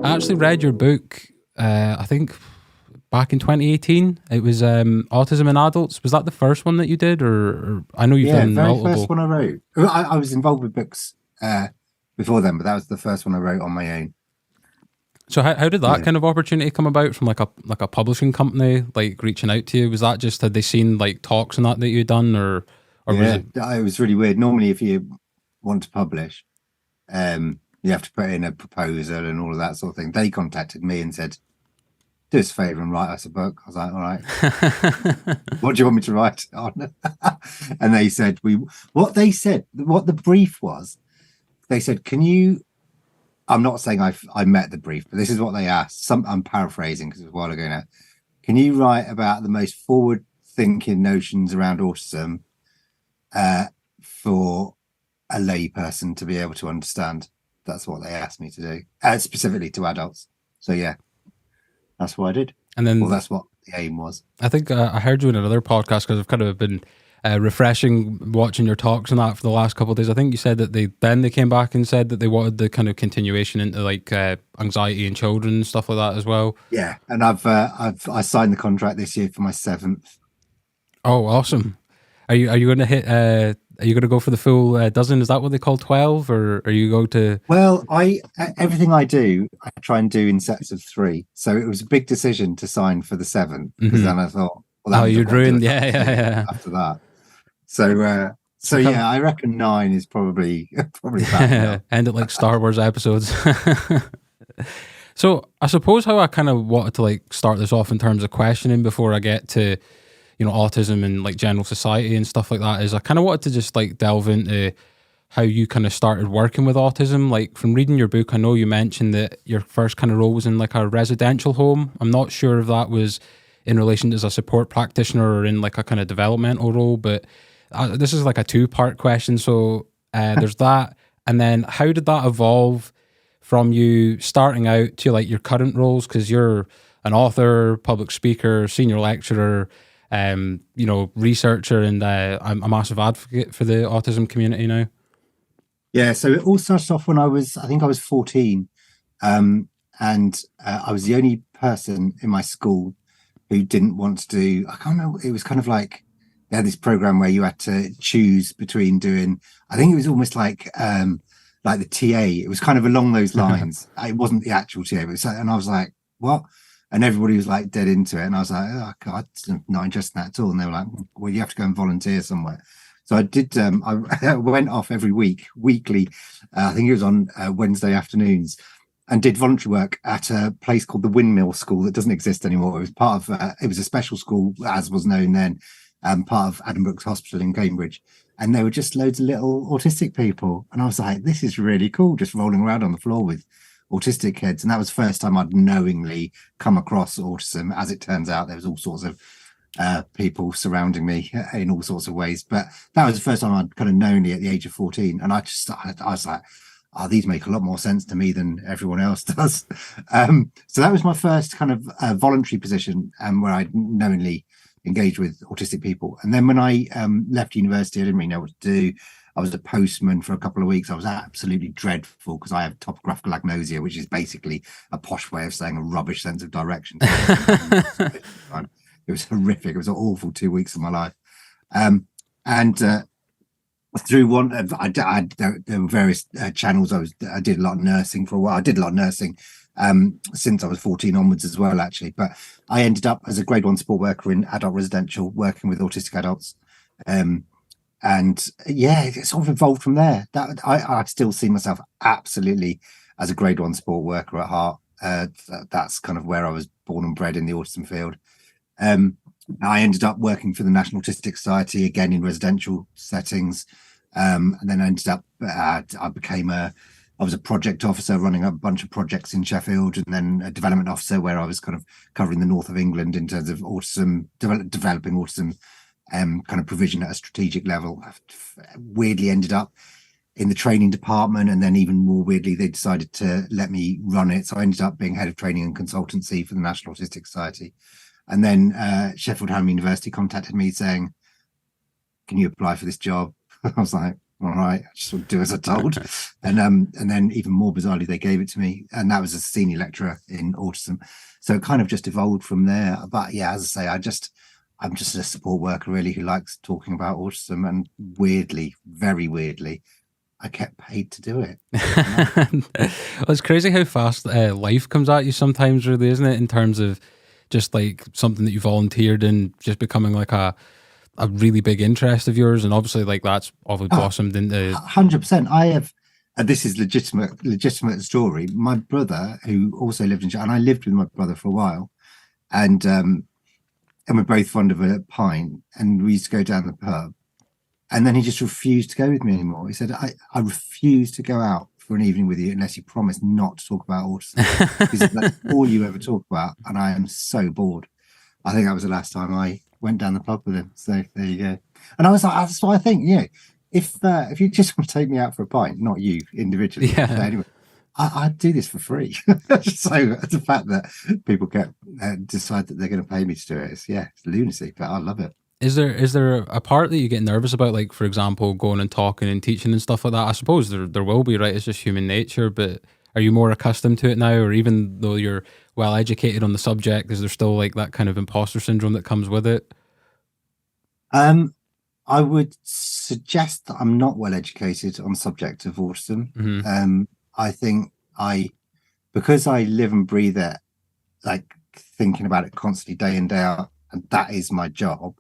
I actually read your book, I think back in 2018. It was Autism in Adults. Was that the first one that you did? Or I know you've Yeah, done very first multiple. one I wrote. I was involved with books before then, but that was the first one I wrote on my own. So how did that Yeah, kind of opportunity come about from like a publishing company like reaching out to you? Was that just had they seen like talks and that you'd done, or was yeah, it? it was really weird. Normally, if you want to publish, you have to put in a proposal and all of that sort of thing. They contacted me and said, "Do us a favor and write us a book." I was like, "All right, what do you want me to write on?" And they said, what they said, what the brief was, they said, "Can you?" I'm not saying I met the brief, but this is what they asked. I'm paraphrasing because it was a while ago now. Can you write about the most forward-thinking notions around autism uh, for a lay person to be able to understand? That's what they asked me to do, specifically to adults. So yeah, that's what I did. And Well, then that's what the aim was. I think I heard you in another podcast because I've kind of been refreshing watching your talks and that for the last couple of days. I think you said that they came back and said that they wanted the kind of continuation into like anxiety in children and stuff like that as well. Yeah, and I signed the contract this year for my seventh. Oh, awesome! Are you going to hit? Are you going to go for the full dozen? Is that what they call 12, or are you go to? Well, I everything I do, I try and do in sets of three. So it was a big decision to sign for the seventh because Mm-hmm. then I thought, well, that Oh, means you're I've got to do ruined. another Yeah, yeah, two yeah. after that. So So kind yeah, I reckon nine is probably about enough. of end it like Star Wars episodes. So I suppose how I kind of wanted to like start this off in terms of questioning before I get to, you know, autism and like general society and stuff like that is I kind of wanted to just like delve into how you kind of started working with autism. Like from reading your book, I know you mentioned that your first kind of role was in like a residential home. I'm not sure if that was in relation to as a support practitioner or in like a kind of developmental role, but this is like a two-part question. So there's that. And then how did that evolve from you starting out to like your current roles? Because you're an author, public speaker, senior lecturer, you know, researcher, and I'm a massive advocate for the autism community now. Yeah, so it all started off when I think I was 14, um, and I was the only person in my school who didn't want to do. I can't remember. It was kind of like they had this program where you had to choose between doing. I think it was almost like the TA. It was kind of along those lines. It wasn't the actual TA, but and I was like, what? And everybody was like dead into it, and I was like, oh God, I'm not interested in that at all. And they were like, well, you have to go and volunteer somewhere. So I did. I went off every weekly. I think it was on Wednesday afternoons, and did voluntary work at a place called the Windmill School that doesn't exist anymore. It was part of. It was a special school, as was known then, part of Adam Brooks Hospital in Cambridge. And there were just loads of little autistic people, and I was like, "This is really cool." Just rolling around on the floor with autistic kids, and that was the first time I'd knowingly come across autism. As it turns out, there was all sorts of people surrounding me in all sorts of ways. But that was the first time I'd kind of known it at the age of 14. And I was like, oh, these make a lot more sense to me than everyone else does. So that was my first kind of voluntary position where I knowingly engaged with autistic people. And then when I left university, I didn't really know what to do. I was a postman for a couple of weeks. I was absolutely dreadful because I have topographical agnosia, which is basically a posh way of saying a rubbish sense of direction. It was horrific. It was an awful 2 weeks of my life. And through one, there were various channels. I did a lot of nursing for a while. I did a lot of nursing since I was 14 onwards as well, actually. But I ended up as a grade 1 support worker in adult residential, working with autistic adults. And yeah, it sort of evolved from there. That I still see myself absolutely as a grade 1 support worker at heart. That's kind of where I was born and bred in the autism field. I ended up working for the National Autistic Society again in residential settings, and then I ended up I was a project officer running a bunch of projects in Sheffield, and then a development officer where I was kind of covering the north of England in terms of autism, developing autism kind of provision at a strategic level. I weirdly ended up in the training department, and then even more weirdly, they decided to let me run it. So I ended up being head of training and consultancy for the National Autistic Society. And then Sheffield Home University contacted me saying, can you apply for this job? I was like, all right, I just do as I told. And then even more bizarrely, they gave it to me, and that was a senior lecturer in autism. So it kind of just evolved from there. But yeah, as I say, I'm just a support worker really who likes talking about autism, and weirdly, very weirdly, I kept paid to do it. Well, it's crazy how fast life comes at you sometimes, really, isn't it? In terms of just like something that you volunteered in, just becoming like a really big interest of yours, and obviously like that's obviously blossomed into 100%. I have, and this is legitimate story. My brother, who also lived in, and I lived with my brother for a while, and we're both fond of a pint, and we used to go down the pub, and then he just refused to go with me anymore. He said, I refuse to go out for an evening with you unless you promise not to talk about autism, because that's all you ever talk about, and I am so bored. I think that was the last time I went down the pub with him. So there you go. And I was like, that's why I think, if you just want to take me out for a pint, not you individually, Yeah. but anyway, I'd do this for free. So the fact that people decide that they're going to pay me to do it, it's lunacy, but I love it. Is there a part that you get nervous about, like for example, going and talking and teaching and stuff like that? I suppose there will be, right? It's just human nature, but are you more accustomed to it now, or even though you're well educated on the subject, is there still like that kind of imposter syndrome that comes with it? I would suggest that I'm not well educated on the subject of autism. Mm-hmm. I think because I live and breathe it, like thinking about it constantly day in, day out, and that is my job.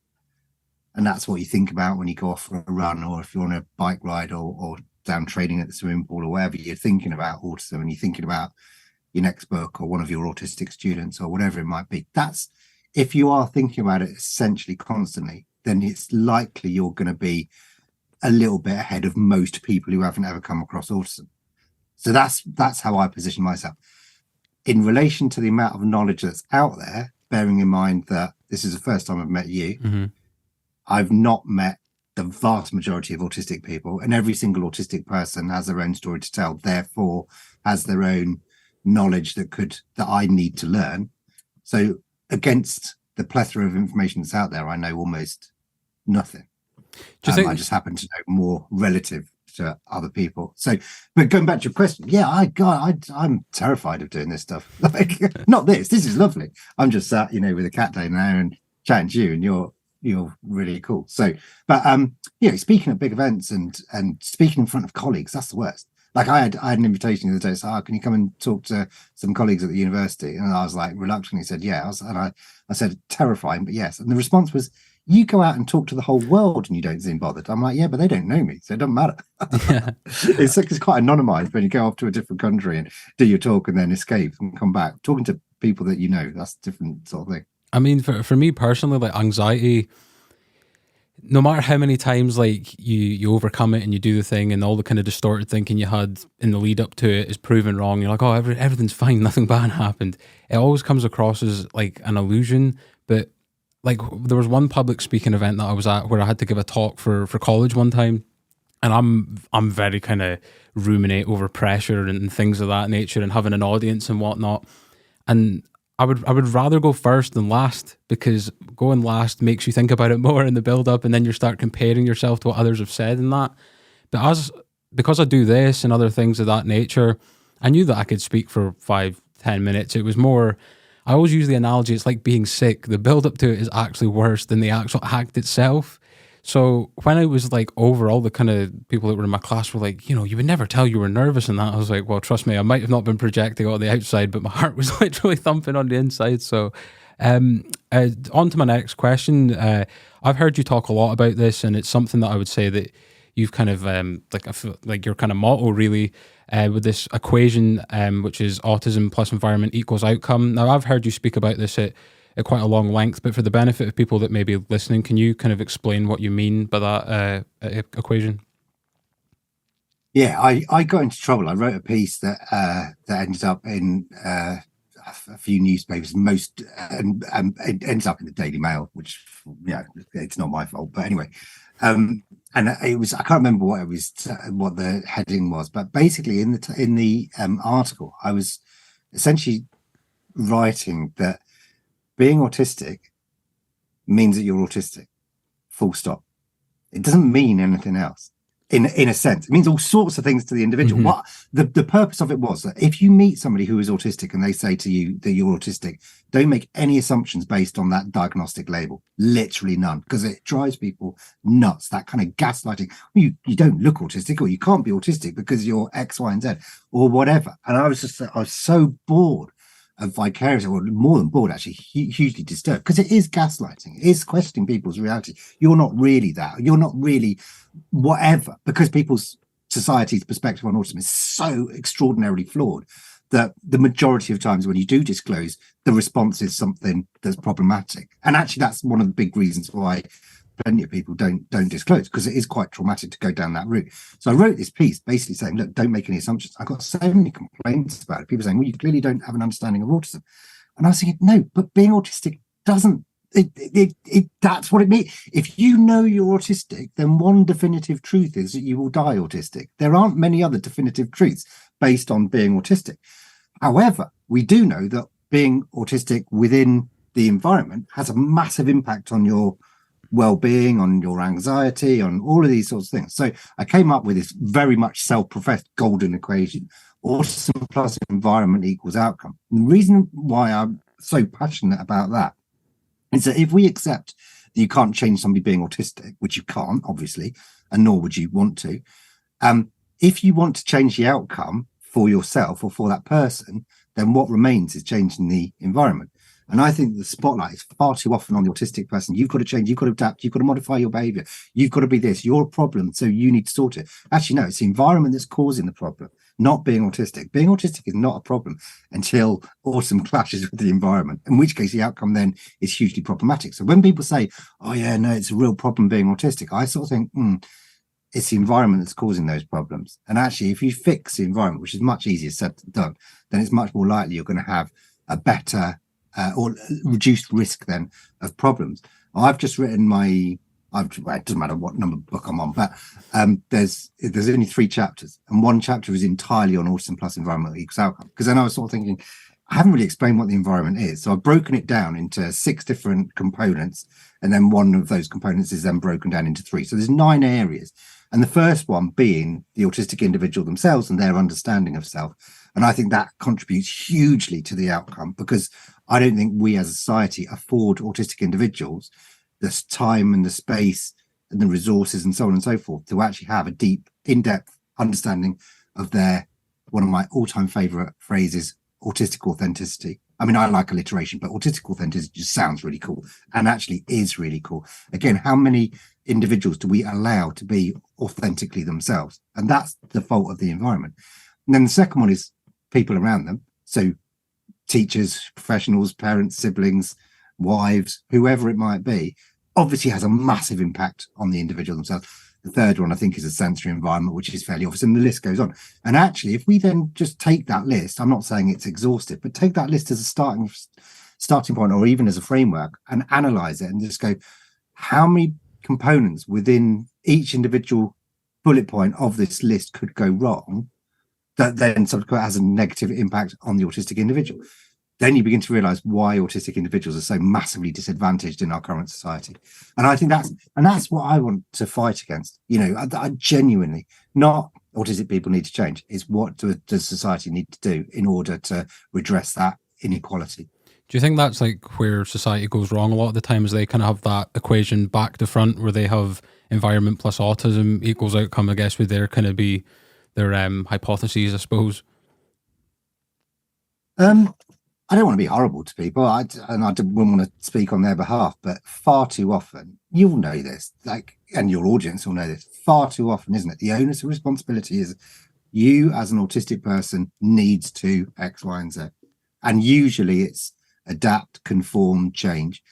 And that's what you think about when you go off for a run, or if you're on a bike ride, or down training at the swimming pool or wherever. You're thinking about autism, and you're thinking about your next book or one of your autistic students or whatever it might be. That's, if you are thinking about it essentially constantly, then it's likely you're going to be a little bit ahead of most people who haven't ever come across autism. So that's how I position myself. In relation to the amount of knowledge that's out there, bearing in mind that this is the first time I've met you, Mm-hmm. I've not met the vast majority of autistic people, and every single autistic person has their own story to tell, therefore has their own knowledge that I need to learn. So against the plethora of information that's out there, I know almost nothing. Do you think I just happen to know more relative to other people? So, but going back to your question, I'm terrified of doing this stuff. Like, not this is lovely. I'm just sat, with a cat down there and chatting to you, and you're really cool. So, but speaking at big events and speaking in front of colleagues, that's the worst. Like I had an invitation the other day, so can you come and talk to some colleagues at the university? And I was like reluctantly said yes, and I said terrifying, but yes. And the response was, you go out and talk to the whole world and you don't seem bothered. I'm like, yeah, but they don't know me, so it doesn't matter. Yeah. It's quite anonymized when you go off to a different country and do your talk and then escape and come back. Talking to people that that's a different sort of thing. I mean, for me personally, like anxiety, no matter how many times like you overcome it and you do the thing, and all the kind of distorted thinking you had in the lead up to it is proven wrong, you're like, oh, everything's fine, nothing bad happened. It always comes across as like an illusion. But like there was one public speaking event that I was at where I had to give a talk for college one time, and I'm very kind of ruminate over pressure and things of that nature, and having an audience and whatnot. And I would rather go first than last, because going last makes you think about it more in the build up, and then you start comparing yourself to what others have said and that. But because I do this and other things of that nature, I knew that I could speak for 5-10 minutes. It was more, I always use the analogy, it's like being sick. The build up to it is actually worse than the actual act itself. So when I was like over, all the kind of people that were in my class were like, you would never tell you were nervous and that. I was like, well, trust me, I might have not been projecting on the outside, but my heart was literally thumping on the inside. So on to my next question. I've heard you talk a lot about this, and it's something that I would say that you've kind of like your kind of motto really with this equation, which is autism plus environment equals outcome. Now, I've heard you speak about this at quite a long length, but for the benefit of people that may be listening, can you kind of explain what you mean by that equation? Yeah, I got into trouble. I wrote a piece that ended up in a few newspapers, and it ends up in the Daily Mail, which it's not my fault, but anyway. And it was, I can't remember what it was, what the heading was, but basically in the article, I was essentially writing that being autistic means that you're autistic, full stop. It doesn't mean anything else. in a sense. It means all sorts of things to the individual. What the purpose of it was that if you meet somebody who is autistic and they say to you that you're autistic, don't make any assumptions based on that diagnostic label. Literally none, because it drives people nuts. That kind of gaslighting. You don't look autistic, or you can't be autistic because you're X, Y, and Z, or whatever. And I was so bored of vicarious, or more than bored, actually, hugely disturbed, because it is gaslighting. It is questioning people's reality. You're not really that. You're not really whatever, because people's society's perspective on autism is so extraordinarily flawed that the majority of times when you do disclose, the response is something that's problematic. And actually, that's one of the big reasons why plenty of people don't disclose, because it is quite traumatic to go down that route. So I wrote this piece basically saying, look, don't make any assumptions. I got so many complaints about it. People saying, well, you clearly don't have an understanding of autism. And I was thinking, no, but being autistic doesn't, that's what it means. If you know you're autistic, then one definitive truth is that you will die autistic. There aren't many other definitive truths based on being autistic. However, we do know that being autistic within the environment has a massive impact on your well-being, on your anxiety, on all of these sorts of things. So I came up with this very much self-professed golden equation: autism plus environment equals outcome. And the reason why I'm so passionate about that is that if we accept that you can't change somebody being autistic, which you can't, obviously, and nor would you want to, if you want to change the outcome for yourself or for that person, then what remains is changing the environment. And I think the spotlight is far too often on the autistic person. You've got to change, you've got to adapt, you've got to modify your behavior, you've got to be this, you're a problem, so you need to sort it. Actually, no, it's the environment that's causing the problem, not being autistic. Being autistic is not a problem until autism clashes with the environment, in which case the outcome then is hugely problematic. So when people say, oh yeah, no, it's a real problem being autistic, I sort of think, it's the environment that's causing those problems. And actually, if you fix the environment, which is much easier said than done, then it's much more likely you're going to have a better or reduced risk then of problems. I've just written it doesn't matter what number book I'm on, but there's only 3 chapters, and one chapter is entirely on autism plus environmental equals outcome. Because then I was sort of thinking, I haven't really explained what the environment is. So I've broken it down into 6 different components, and then one of those components is then broken down into 3. So there's 9 areas. And the first one being the autistic individual themselves and their understanding of self. And I think that contributes hugely to the outcome, because I don't think we as a society afford autistic individuals the time and the space and the resources and so on and so forth to actually have a deep, in-depth understanding of one of my all-time favorite phrases, autistic authenticity. I mean, I like alliteration, but autistic authenticity just sounds really cool, and actually is really cool. Again, how many individuals do we allow to be authentically themselves? And that's the fault of the environment. And then the second one is people around them. So teachers, professionals, parents, siblings, wives, whoever it might be, obviously has a massive impact on the individual themselves. The third one, I think, is a sensory environment, which is fairly obvious, and the list goes on. And actually, if we then just take that list, I'm not saying it's exhaustive, but take that list as a starting point, or even as a framework, and analyze it and just go, how many components within each individual bullet point of this list could go wrong that then subsequently has a negative impact on the autistic individual? Then you begin to realize why autistic individuals are so massively disadvantaged in our current society. And I think that's what I want to fight against. You know, I genuinely, not autistic people need to change, is what does society need to do in order to redress that inequality. Do you think that's like where society goes wrong a lot of the time, is they kind of have that equation back to front where they have environment plus autism equals outcome, I guess, with their kind of be their hypotheses, I suppose? I don't want to be horrible to people, and I wouldn't want to speak on their behalf, but far too often, you'll know this, and your audience will know this, far too often, isn't it? The onus of responsibility is you as an autistic person needs to X, Y, and Z. And usually it's adapt, conform, change.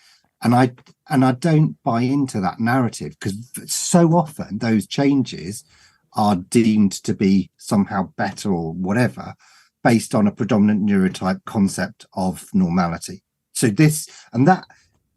And I don't buy into that narrative, because so often those changes are deemed to be somehow better or whatever, based on a predominant neurotype concept of normality. So this and that,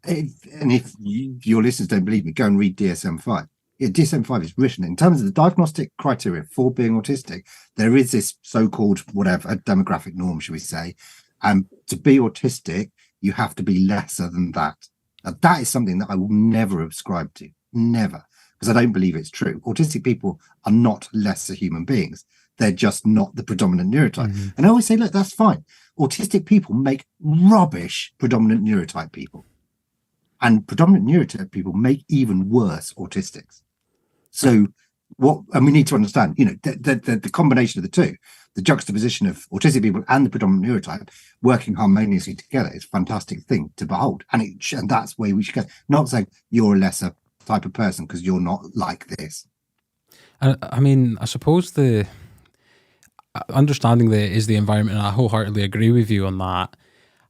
and if your listeners don't believe me, go and read DSM-5. Yeah, DSM-5 is written in terms of the diagnostic criteria for being autistic. There is this so-called whatever demographic norm, should we say, and to be autistic, you have to be lesser than that. Now, that is something that I will never ascribe to, never, because I don't believe it's true. Autistic people are not lesser human beings. They're just not the predominant neurotype. Mm-hmm. And I always say, look, that's fine. Autistic people make rubbish predominant neurotype people. And predominant neurotype people make even worse autistics. So and we need to understand, the combination of the two, the juxtaposition of autistic people and the predominant neurotype working harmoniously together is a fantastic thing to behold. And that's where we should go. Not saying you're a lesser type of person because you're not like this. I mean, I suppose the understanding that is the environment, and I wholeheartedly agree with you on that.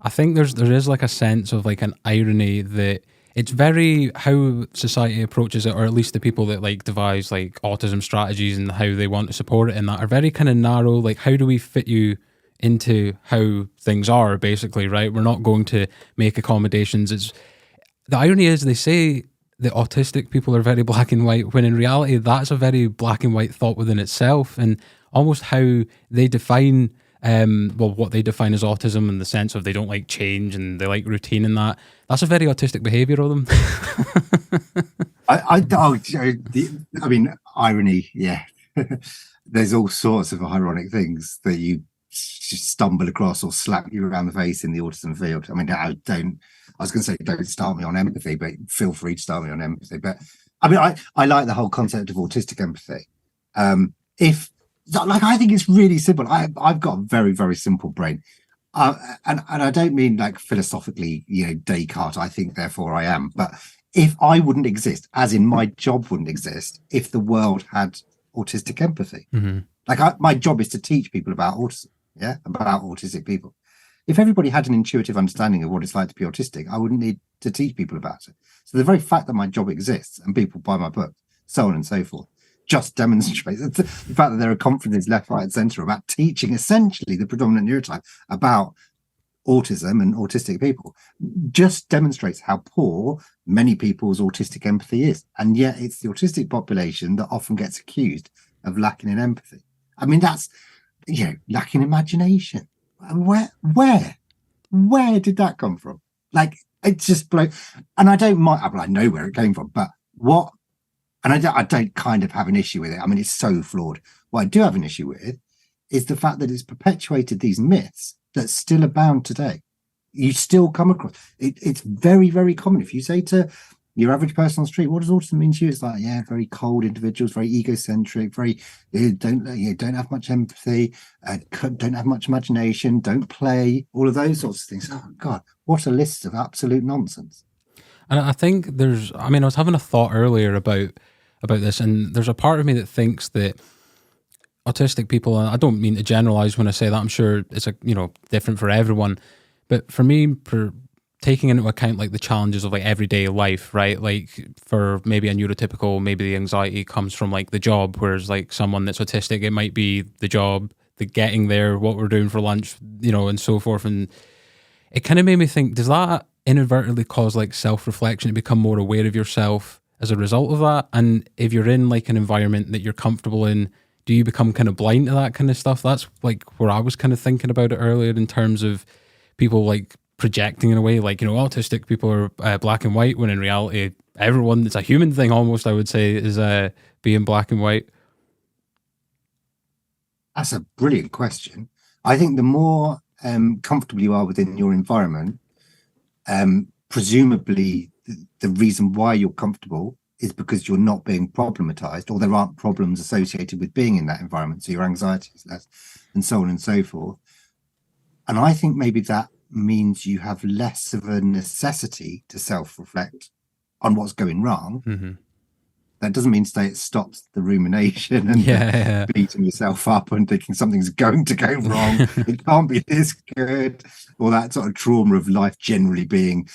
I think there is like a sense of like an irony that it's very how society approaches it, or at least the people that like devise like autism strategies and how they want to support it, and that are very kind of narrow. Like, how do we fit you into how things are, basically, right? We're not going to make accommodations. It's the irony is they say that autistic people are very black and white, when in reality that's a very black and white thought within itself, and almost how they define what they define as autism, in the sense of they don't like change and they like routine, and that's a very autistic behavior of them. I mean, irony, yeah. There's all sorts of ironic things that you stumble across or slap you around the face in the autism field. I mean, I was going to say, don't start me on empathy, but feel free to start me on empathy. But I mean, I like the whole concept of autistic empathy. I think it's really simple. I've got a very, very simple brain. And I don't mean like philosophically, Descartes, I think, therefore I am. But if I wouldn't exist, as in my job wouldn't exist, if the world had autistic empathy. Mm-hmm. My job is to teach people about autism, about autistic people. If everybody had an intuitive understanding of what it's like to be autistic, I wouldn't need to teach people about it. So the very fact that my job exists and people buy my book, so on and so forth, just demonstrates the fact that there are conferences left, right, and centre about teaching essentially the predominant neurotype about autism and autistic people, just demonstrates how poor many people's autistic empathy is. And yet it's the autistic population that often gets accused of lacking in empathy. I mean, that's, lacking imagination. Where did that come from? Like, it's just and I don't mind, I know where it came from, but what, and I don't kind of have an issue with it. I mean, it's so flawed. What I do have an issue with is the fact that it's perpetuated these myths that still abound today. You still come across it. It's very, very common. If you say to your average person on the street, what does autism mean to you? It's like, very cold individuals, very egocentric, very don't have much empathy, don't have much imagination, don't play, all of those sorts of things. Oh God, what a list of absolute nonsense. And I think I was having a thought earlier about this, and there's a part of me that thinks that autistic people, and I don't mean to generalize when I say that, I'm sure it's different for everyone, but for me, taking into account like the challenges of like everyday life, right? Like for maybe a neurotypical, maybe the anxiety comes from like the job, whereas like someone that's autistic, it might be the job, the getting there, what we're doing for lunch, and so forth. And it kind of made me think, does that inadvertently cause like self-reflection to become more aware of yourself as a result of that? And if you're in like an environment that you're comfortable in, do you become kind of blind to that kind of stuff? That's like where I was kind of thinking about it earlier, in terms of people like projecting in a way, like, autistic people are black and white, when in reality, everyone, it's a human thing almost, I would say, is being black and white. That's a brilliant question. I think the more comfortable you are within your environment, presumably the reason why you're comfortable is because you're not being problematized, or there aren't problems associated with being in that environment. So your anxiety is less, and so on and so forth. And I think maybe that means you have less of a necessity to self-reflect on what's going wrong. Mm-hmm. That doesn't mean to say it stops the rumination and beating yourself up and thinking something's going to go wrong. It can't be this good, or that sort of trauma of life generally being,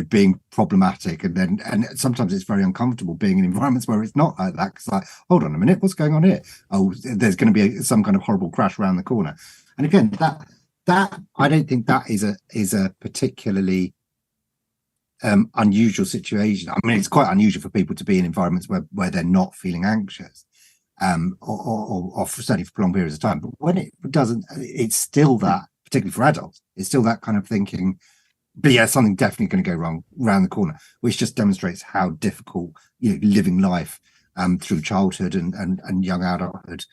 being problematic. And sometimes it's very uncomfortable being in environments where it's not like that. Because like, hold on a minute, what's going on here? Oh, there's going to be some kind of horrible crash around the corner. And again, that I don't think that is a particularly unusual situation. I mean, it's quite unusual for people to be in environments where they're not feeling anxious, or certainly for prolonged periods of time. But when it doesn't, it's still that, particularly for adults, it's still that kind of thinking. But yeah, something definitely going to go wrong around the corner, which just demonstrates how difficult living life through childhood and young adulthood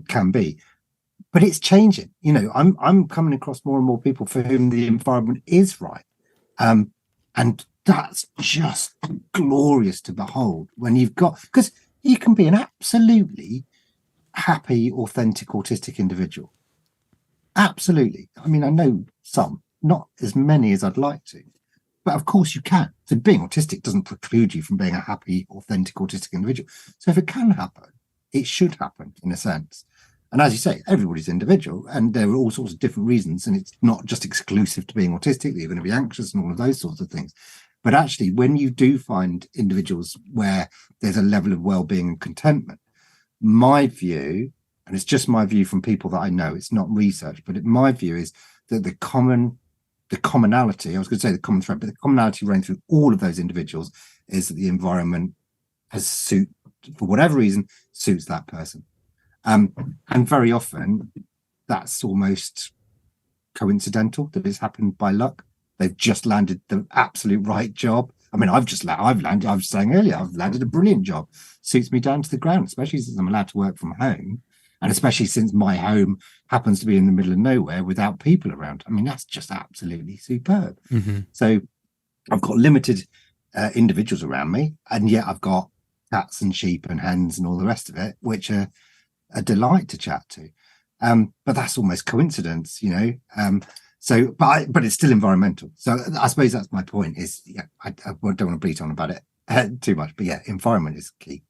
can be. But it's changing. I'm coming across more and more people for whom the environment is right. And that's just glorious to behold when you've got, because you can be an absolutely happy, authentic, autistic individual. Absolutely. I mean, I know some, not as many as I'd like to, but of course you can. So being autistic doesn't preclude you from being a happy, authentic, autistic individual. So if it can happen, it should happen in a sense. And as you say, everybody's individual and there are all sorts of different reasons. And it's not just exclusive to being autistic that you're going to be anxious and all of those sorts of things. But actually, when you do find individuals where there's a level of well-being and contentment, my view, and it's just my view from people that I know, it's not research, but my view is that the commonality, I was going to say the common thread, but the commonality running through all of those individuals is that the environment for whatever reason, suits that person. And very often that's almost coincidental, that it's happened by luck. They've just landed the absolute right job. I mean, I've landed, I was saying earlier, I've landed a brilliant job. Suits me down to the ground, especially since I'm allowed to work from home. And especially since my home happens to be in the middle of nowhere without people around. I mean, that's just absolutely superb. Mm-hmm. So I've got limited individuals around me, and yet I've got cats and sheep and hens and all the rest of it, which are a delight to chat to. But that's almost coincidence, but it's still environmental. So I suppose that's my point is, I don't want to bleat on about it too much, but environment is key.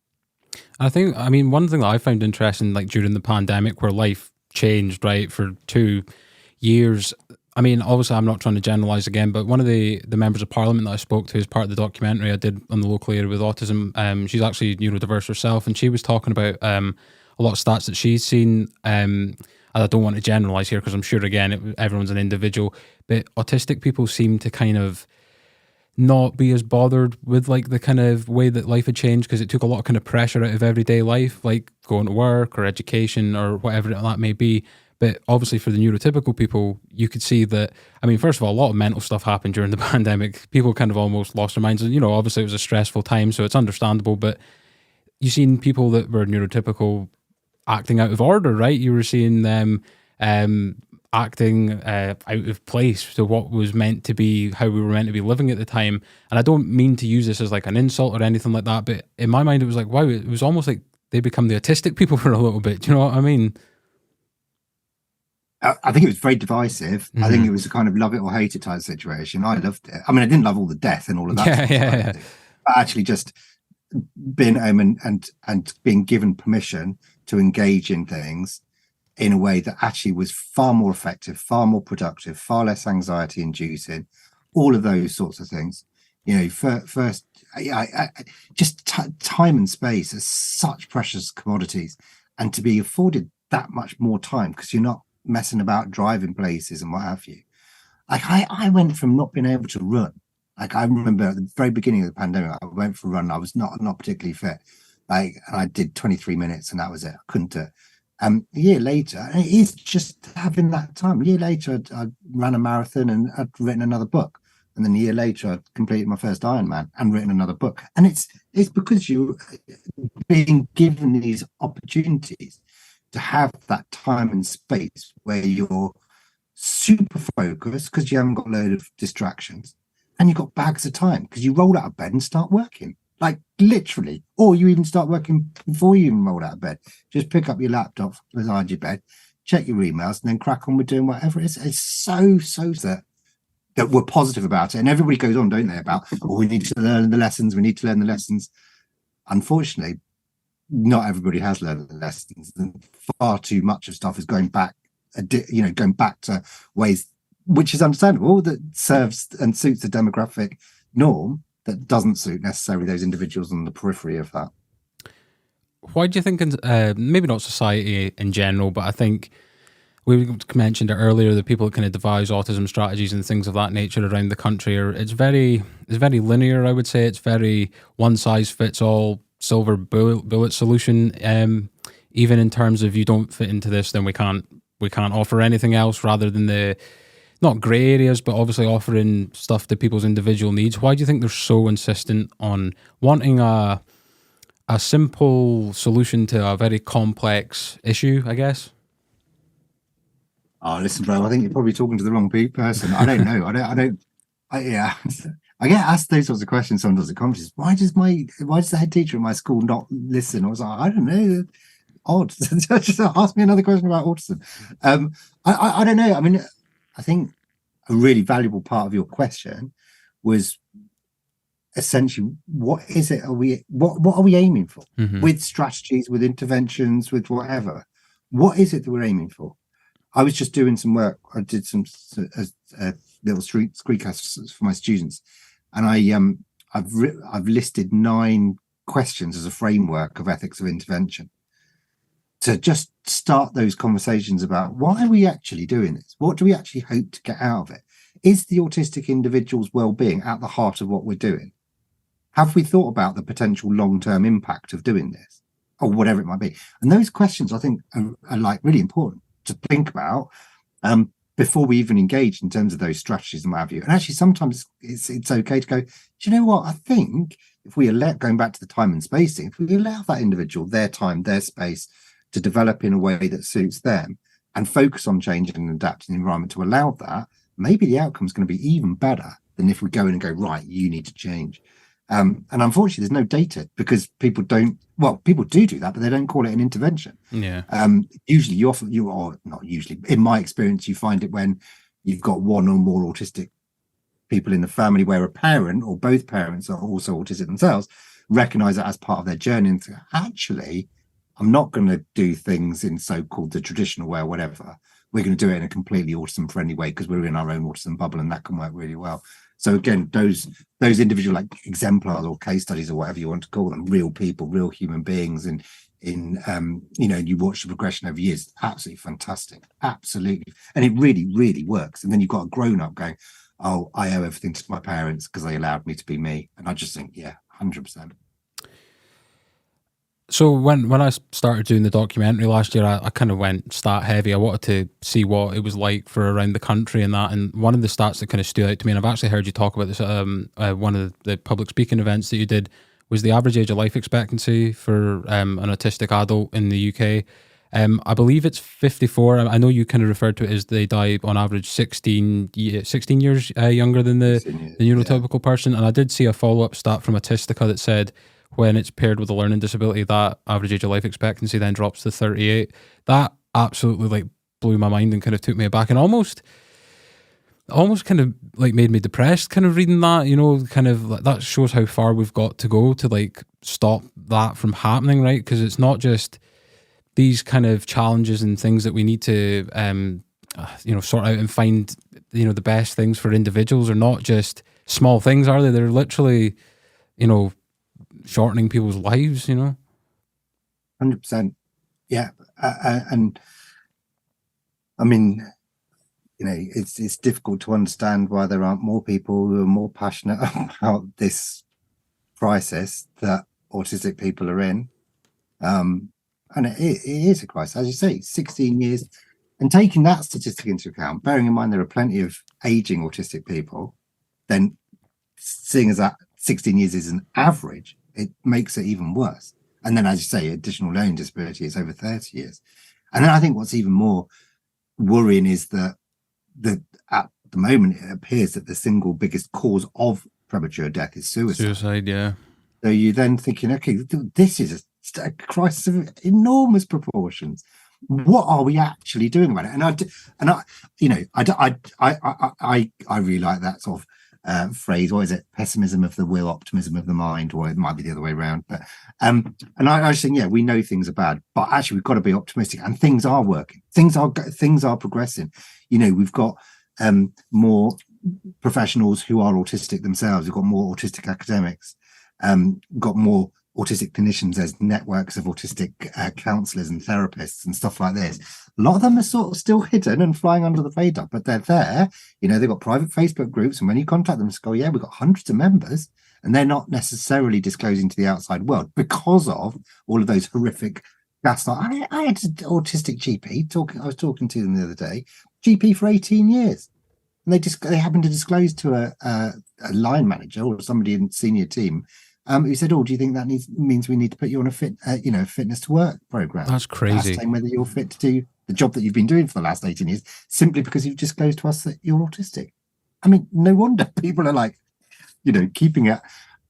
I mean, one thing that I found interesting, like during the pandemic where life changed, right, for 2 years. I mean, obviously I'm not trying to generalize again, but one of the members of parliament that I spoke to as part of the documentary I did on the local area with autism, she's actually neurodiverse herself, and she was talking about a lot of stats that she's seen. And I don't want to generalize here because I'm sure, again, everyone's an individual, but autistic people seem to kind of not be as bothered with like the kind of way that life had changed, because it took a lot of kind of pressure out of everyday life, like going to work or education or whatever that may be. But obviously for the neurotypical people, you could see that, I mean, first of all, a lot of mental stuff happened during the pandemic. People kind of almost lost their minds. And, obviously it was a stressful time, so it's understandable. But you've seen people that were neurotypical acting out of order, right? You were seeing them acting out of place to what was meant to be, how we were meant to be living at the time. And I don't mean to use this as like an insult or anything like that, but in my mind, it was like, wow, it was almost like they become the autistic people for a little bit. Do you know what I mean? I think it was very divisive. Mm-hmm. I think it was a kind of love it or hate it type situation. I loved it. I mean, I didn't love all the death and all of that. Yeah. But actually just being home and being given permission to engage in things in a way that actually was far more effective, far more productive, far less anxiety inducing, all of those sorts of things. First, time and space are such precious commodities, and to be afforded that much more time because you're not messing about driving places and what have you. Like I went from not being able to run. Like I remember at the very beginning of the pandemic, I went for a run. I was not particularly fit. And I did 23 minutes and that was it. I couldn't do it. A year later, and it is just having that time. A year later, I ran a marathon and I'd written another book. And then a year later, I completed my first Ironman and written another book. And it's because you're being given these opportunities to have that time and space where you're super focused because you haven't got a load of distractions, and you've got bags of time because you roll out of bed and start working. Like literally, or you even start working before you even roll out of bed. Just pick up your laptop beside your bed, check your emails, and then crack on with doing whatever it is. It's so that we're positive about it. And everybody goes on, don't they, about, we need to learn the lessons. We need to learn the lessons. Unfortunately, not everybody has learned the lessons. And far too much of stuff is going back to ways, which is understandable, that serves and suits the demographic norm, that doesn't suit necessarily those individuals on the periphery of that. Why do you think, maybe not society in general, but I think we mentioned it earlier, the people that kind of devise autism strategies and things of that nature around the country it's very linear, I would say. It's very one size fits all, silver bullet solution. Even in terms of, you don't fit into this, then we can't offer anything else, rather than the not grey areas, but obviously offering stuff to people's individual needs. Why do you think they're so insistent on wanting a a simple solution to a very complex issue, I guess. Oh, listen, bro, I think you're probably talking to the wrong person. I don't know. Yeah. I get asked those sorts of questions sometimes at conferences. Why does the head teacher at my school not listen? I was like, I don't know. Odd. Just ask me another question about autism. I don't know. I mean, I think a really valuable part of your question was essentially what are we aiming for with strategies, with interventions, with whatever? What is it that we're aiming for? I was just doing some work. I did some little screencasts for my students, and I've listed 9 questions as a framework of ethics of intervention to just start those conversations about why are we actually doing this? What do we actually hope to get out of it? Is the autistic individual's well-being at the heart of what we're doing? Have we thought about the potential long-term impact of doing this, or whatever it might be? And those questions, I think, are like really important to think about before we even engage in terms of those strategies and what have you. And actually, sometimes it's okay to go, do you know what? I think if we going back to the time and space thing, if we allow that individual their time, their space to develop in a way that suits them and focus on changing and adapting the environment to allow that, maybe the outcome is going to be even better than if we go in and go, right, you need to change. And unfortunately, there's no data because people do that, but they don't call it an intervention. Yeah. Usually not usually, in my experience, you find it when you've got one or more autistic people in the family where a parent or both parents are also autistic themselves, recognize it as part of their journey and say, actually, I'm not going to do things in so-called the traditional way or whatever. We're going to do it in a completely autism-friendly way because we're in our own autism bubble and that can work really well. So again, those individual like exemplars or case studies or whatever you want to call them, real people, real human beings, and you watch the progression over years, absolutely fantastic, absolutely, and it really, really works. And then you've got a grown-up going, "Oh, I owe everything to my parents because they allowed me to be me," and I just think, yeah, 100%. So when I started doing the documentary last year, I kind of went stat heavy. I wanted to see what it was like for around the country and that. And one of the stats that kind of stood out to me, and I've actually heard you talk about this at one of the public speaking events that you did, was the average age of life expectancy for an autistic adult in the UK. I believe it's 54. I know you kind of referred to it as they die on average 16 years younger than the neurotypical person. And I did see a follow-up stat from Autistica that said, when it's paired with a learning disability, that average age of life expectancy then drops to 38. That absolutely like blew my mind and kind of took me aback and almost kind of like made me depressed kind of reading that, kind of like, that shows how far we've got to go to like stop that from happening, right? Because it's not just these kind of challenges and things that we need to sort out and find the best things for individuals are not just small things, are they? They're literally shortening people's lives, 100%. Yeah. And I mean, it's difficult to understand why there aren't more people who are more passionate about this crisis that autistic people are in. And it is a crisis, as you say, 16 years. And taking that statistic into account, bearing in mind there are plenty of aging autistic people, then seeing as that 16 years is an average, it makes it even worse. And then, as you say, additional learning disability is over 30 years. And then I think what's even more worrying is that at the moment, it appears that the single biggest cause of premature death is suicide. Suicide, yeah. So you're then thinking, okay, this is a crisis of enormous proportions. What are we actually doing about it? I really like that sort of phrase. What is it? Pessimism of the will, optimism of the mind, or it might be the other way around. But and I just think, yeah, we know things are bad, but actually we've got to be optimistic, and things are working. Things are progressing. We've got more professionals who are autistic themselves. We've got more autistic academics. Got more autistic clinicians. There's networks of autistic counselors and therapists and stuff like this. A lot of them are sort of still hidden and flying under the radar, but they're there. They've got private Facebook groups, and when you contact them, go, yeah, we've got hundreds of members, and they're not necessarily disclosing to the outside world because of all of those horrific gaslight. I had an autistic GP I was talking to them the other day, GP for 18 years. And they happened to disclose to a line manager or somebody in the senior team who said, "Oh, do you think that means we need to put you on a fitness to work program? That's crazy. Ascertain whether you're fit to do the job that you've been doing for the last 18 years, simply because you've disclosed to us that you're autistic." I mean, no wonder people are like, keeping it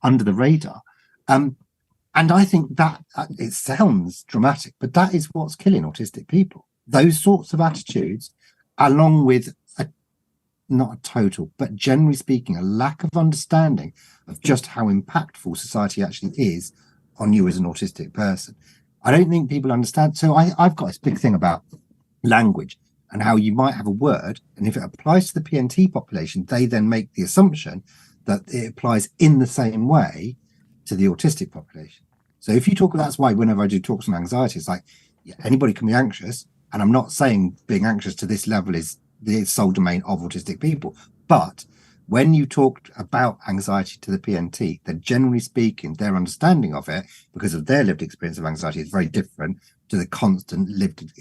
under the radar. And I think that it sounds dramatic, but that is what's killing autistic people. Those sorts of attitudes, along with not a total, but generally speaking, a lack of understanding of just how impactful society actually is on you as an autistic person. I don't think people understand. So I've got this big thing about language and how you might have a word, and if it applies to the PNT population, they then make the assumption that it applies in the same way to the autistic population. So if you talk, that's why whenever I do talks on anxiety, it's like, yeah, anybody can be anxious. And I'm not saying being anxious to this level is the sole domain of autistic people. But when you talk about anxiety to the PNT, then generally speaking, their understanding of it, because of their lived experience of anxiety, is very different to the constant lived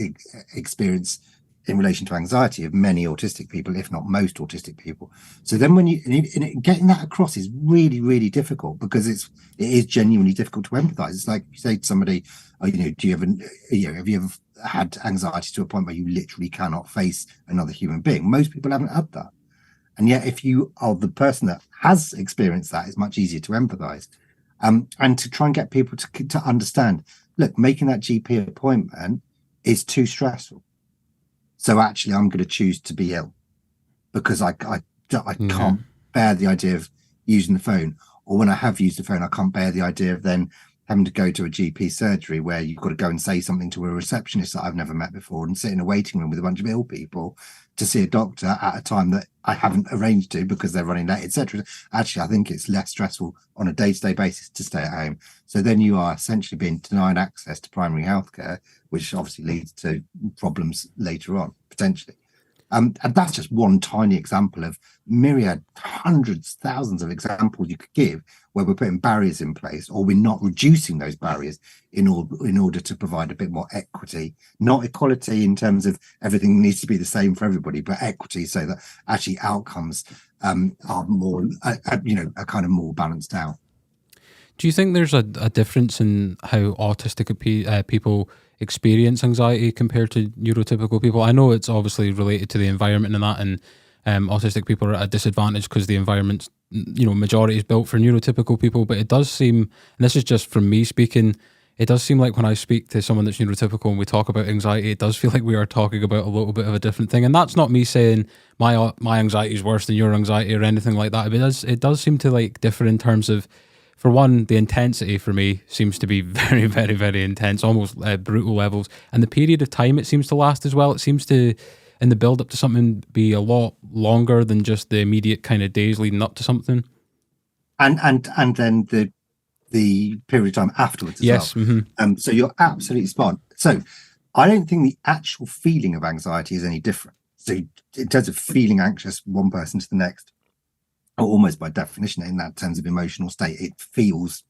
experience in relation to anxiety of many autistic people, if not most autistic people. So then when getting that across is really, really difficult, because it is genuinely difficult to empathize. It's like you say to somebody, oh, do you have you ever had anxiety to a point where you literally cannot face another human being? Most people haven't had that. And yet if you are the person that has experienced that, it's much easier to empathize. And to try and get people to understand, look, making that GP appointment is too stressful. So actually, I'm going to choose to be ill because I can't bear the idea of using the phone. Or when I have used the phone, I can't bear the idea of then having to go to a GP surgery where you've got to go and say something to a receptionist that I've never met before and sit in a waiting room with a bunch of ill people to see a doctor at a time that I haven't arranged to because they're running late, etc. Actually, I think it's less stressful on a day-to-day basis to stay at home. So then you are essentially being denied access to primary healthcare, which obviously leads to problems later on, potentially. And that's just one tiny example of myriad, hundreds, thousands of examples you could give where we're putting barriers in place, or we're not reducing those barriers in order to provide a bit more equity, not equality in terms of everything needs to be the same for everybody, but equity so that actually outcomes are more, are kind of more balanced out. Do you think there's a difference in how autistic people experience anxiety compared to neurotypical people? I know it's obviously related to the environment and that, and autistic people are at a disadvantage because the environment, majority is built for neurotypical people. But it does seem, and this is just from me speaking, it does seem like when I speak to someone that's neurotypical and we talk about anxiety, it does feel like we are talking about a little bit of a different thing. And that's not me saying my anxiety is worse than your anxiety or anything like that. But it does seem to like differ in terms of, for one, the intensity for me seems to be very, very, very intense, almost brutal levels. And the period of time it seems to last as well. It seems to, in the build up to something, be a lot longer than just the immediate kind of days leading up to something. And then the period of time afterwards as yes, well. Mm-hmm. So you're absolutely spot on. So I don't think the actual feeling of anxiety is any different. So in terms of feeling anxious, one person to the next, almost by definition, in that terms of emotional state, it feels,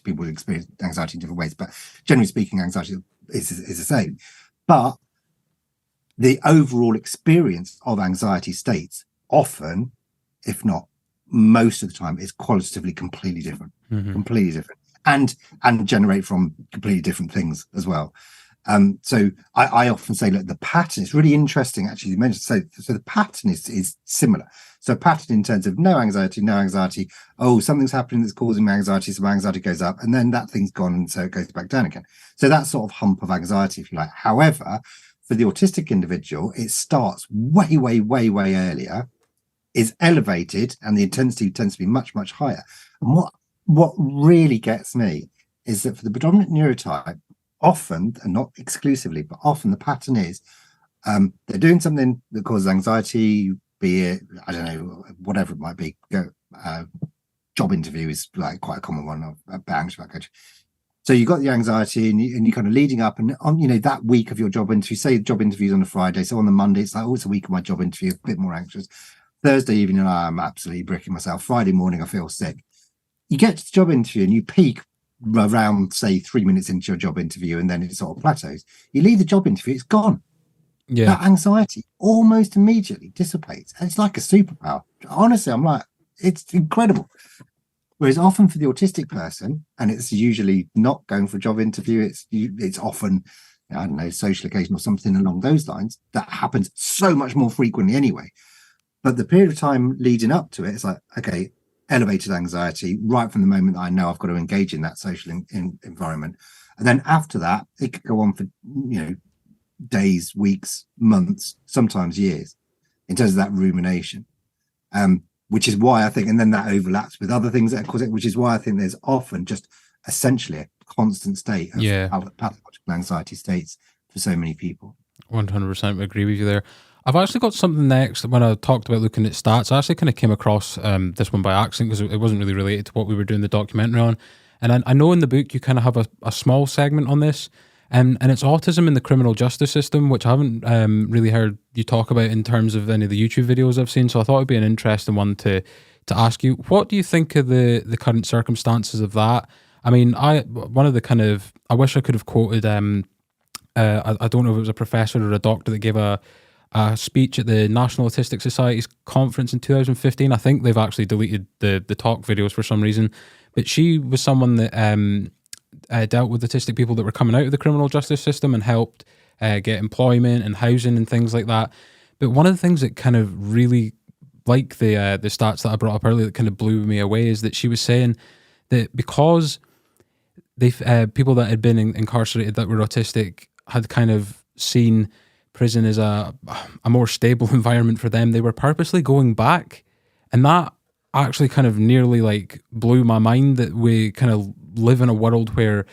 people experience anxiety in different ways, but generally speaking, anxiety is the same. But the overall experience of anxiety states often, if not most of the time, is qualitatively completely different, and generate from completely different things as well. So I often say, look, the pattern is really interesting. Actually, you mentioned, so the pattern is similar. So pattern in terms of no anxiety. Oh, something's happening that's causing my anxiety. So my anxiety goes up and then that thing's gone. And so it goes back down again. So that sort of hump of anxiety, if you like. However, for the autistic individual, it starts way, way, way, way earlier, is elevated, and the intensity tends to be much, much higher. And what really gets me is that for the predominant neurotype, often, and not exclusively, but often the pattern is they're doing something that causes anxiety, be it, I don't know, whatever it might be. Job interview is like quite a common one. So you got the anxiety and you're kind of leading up, and on that week of your job interview, say the job interview's on a Friday, so on the Monday it's like, oh, it's a week of my job interview, a bit more anxious. Thursday evening, I'm absolutely bricking myself. Friday morning, I feel sick. You get to the job interview and you peak around, say, 3 minutes into your job interview, and then it sort of plateaus. You leave the job interview, it's gone. Yeah. That anxiety almost immediately dissipates. It's like a superpower. Honestly, I'm like, it's incredible. Whereas often for the autistic person, and it's usually not going for a job interview, it's often, I don't know, social occasion or something along those lines. That happens so much more frequently anyway. But the period of time leading up to it, it's like, okay, elevated anxiety right from the moment that I know I've got to engage in that social environment. And then after that, it could go on for, days, weeks, months, sometimes years in terms of that rumination. Which is why I think, and then that overlaps with other things that cause it, which is why I think there's often just essentially a constant state of pathological anxiety states for so many people. 100% agree with you there. I've actually got something next. When I talked about looking at stats, I actually kind of came across this one by accident because it wasn't really related to what we were doing the documentary on. And I know in the book you kind of have a small segment on this, and it's autism in the criminal justice system, which I haven't really heard you talk about in terms of any of the YouTube videos I've seen. So I thought it'd be an interesting one to ask you. What do you think of the current circumstances of that? I mean, I wish I could have quoted. I don't know if it was a professor or a doctor that gave a speech at the National Autistic Society's conference in 2015. I think they've actually deleted the talk videos for some reason. But she was someone that dealt with autistic people that were coming out of the criminal justice system and helped get employment and housing and things like that. But one of the things that kind of really, like the stats that I brought up earlier, that kind of blew me away is that she was saying that because people that had been incarcerated that were autistic had kind of seen prison as a more stable environment for them, they were purposely going back. And that actually kind of nearly like blew my mind, that we kind of live in a world where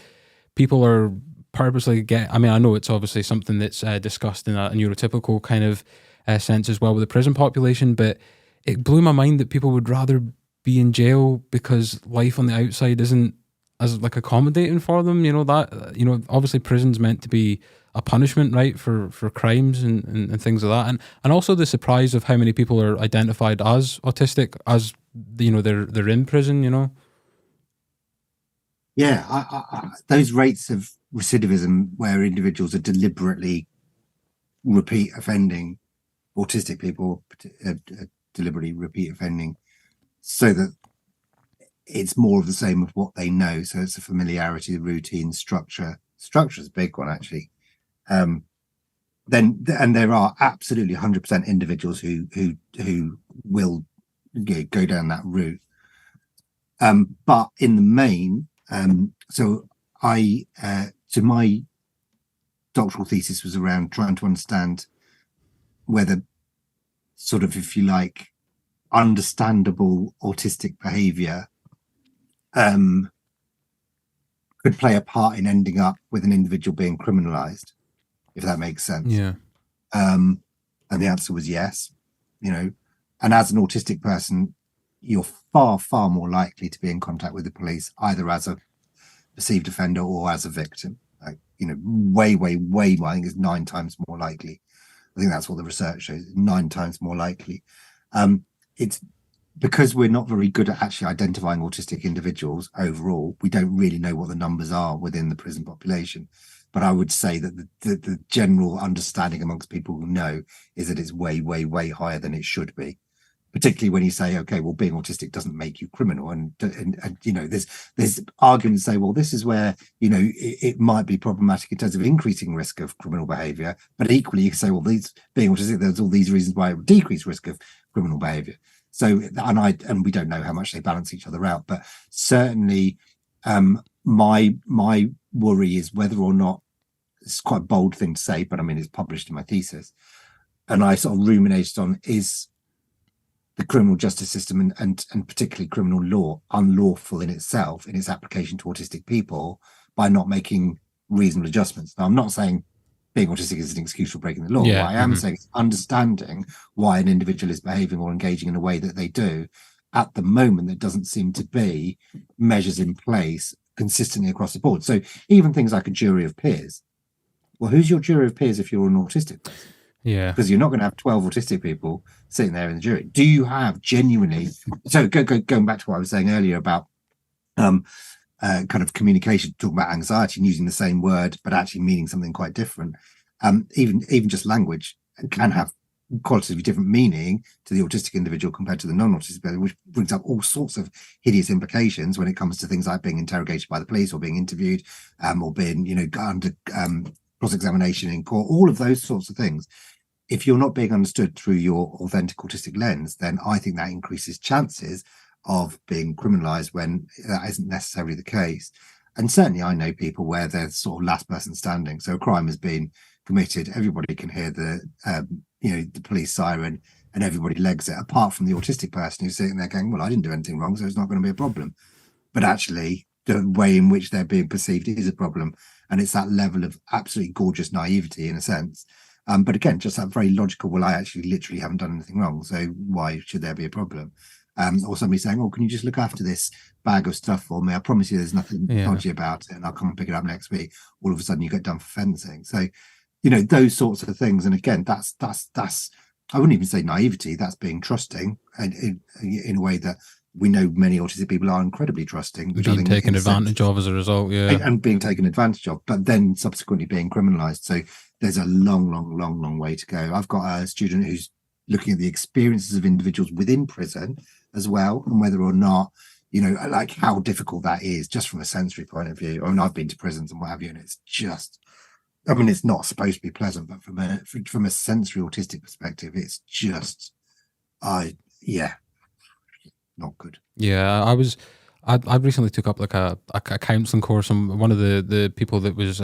people are purposely I mean, I know it's obviously something that's discussed in a neurotypical kind of sense as well with the prison population, but it blew my mind that people would rather be in jail because life on the outside isn't as like accommodating for them. Obviously prison's meant to be a punishment, right, for crimes and things like that, and also the surprise of how many people are identified as autistic as they're in prison. Those rates of recidivism where individuals are deliberately repeat offending, autistic people deliberately repeat offending, so that it's more of the same of what they know. So it's a familiarity, the routine, structure. Structure is a big one, actually. And there are absolutely 100% individuals who will go down that route. But in the main, so my doctoral thesis was around trying to understand whether, sort of, if you like, understandable autistic behavior could play a part in ending up with an individual being criminalized, if that makes sense. Yeah. And the answer was yes. And as an autistic person, you're far, far more likely to be in contact with the police, either as a perceived offender or as a victim. Like, way, way, way, I think it's 9 times more likely. I think that's what the research shows, 9 times more likely. It's because we're not very good at actually identifying autistic individuals overall. We don't really know what the numbers are within the prison population. But I would say that the general understanding amongst people who know is that it's way, way, way higher than it should be. Particularly when you say, okay, well, being autistic doesn't make you criminal, and there's arguments say, well, this is where it might be problematic in terms of increasing risk of criminal behaviour, but equally you can say, well, being autistic, there's all these reasons why it would decrease risk of criminal behaviour. So, and we don't know how much they balance each other out, but certainly, my worry is whether or not, it's quite a bold thing to say, but I mean, it's published in my thesis, and I sort of ruminated on, is the criminal justice system and particularly criminal law unlawful in itself in its application to autistic people by not making reasonable adjustments. Now, I'm not saying being autistic is an excuse for breaking the law. Yeah. What I am saying is understanding why an individual is behaving or engaging in a way that they do. At the moment, there doesn't seem to be measures in place consistently across the board. So even things like a jury of peers. Well, who's your jury of peers if you're an autistic person? Yeah. Because you're not going to have 12 autistic people sitting there in the jury. Do you have genuinely... So going back to what I was saying earlier about kind of communication, talking about anxiety and using the same word, but actually meaning something quite different. Even just language can have qualitatively different meaning to the autistic individual compared to the non-autistic individual, which brings up all sorts of hideous implications when it comes to things like being interrogated by the police or being interviewed, or being, under cross-examination in court, all of those sorts of things. If you're not being understood through your authentic autistic lens, then I think that increases chances of being criminalized when that isn't necessarily the case. And certainly I know people where they're sort of last person standing. So a crime has been committed, everybody can hear the police siren and everybody legs it, apart from the autistic person who's sitting there going, well, I didn't do anything wrong, so it's not going to be a problem. But actually the way in which they're being perceived is a problem. And it's that level of absolutely gorgeous naivety in a sense. But again, just that very logical, well, I actually literally haven't done anything wrong, so why should there be a problem? Or somebody saying, oh, can you just look after this bag of stuff for me? I promise you there's nothing dodgy about it and I'll come and pick it up next week. All of a sudden you get done for fencing. So, those sorts of things. And again, that's I wouldn't even say naivety, that's being trusting in a way that we know many autistic people are incredibly trusting. Which being taken advantage of as a result, and being taken advantage of, but then subsequently being criminalized. So there's a long way to go. I've got a student who's looking at the experiences of individuals within prison as well, and whether or not, like how difficult that is just from a sensory point of view. I mean, I've been to prisons and what have you, and it's just, I mean, it's not supposed to be pleasant, but from a sensory autistic perspective, it's just, not good. Yeah, I recently took up like a counselling course, and one of the people that was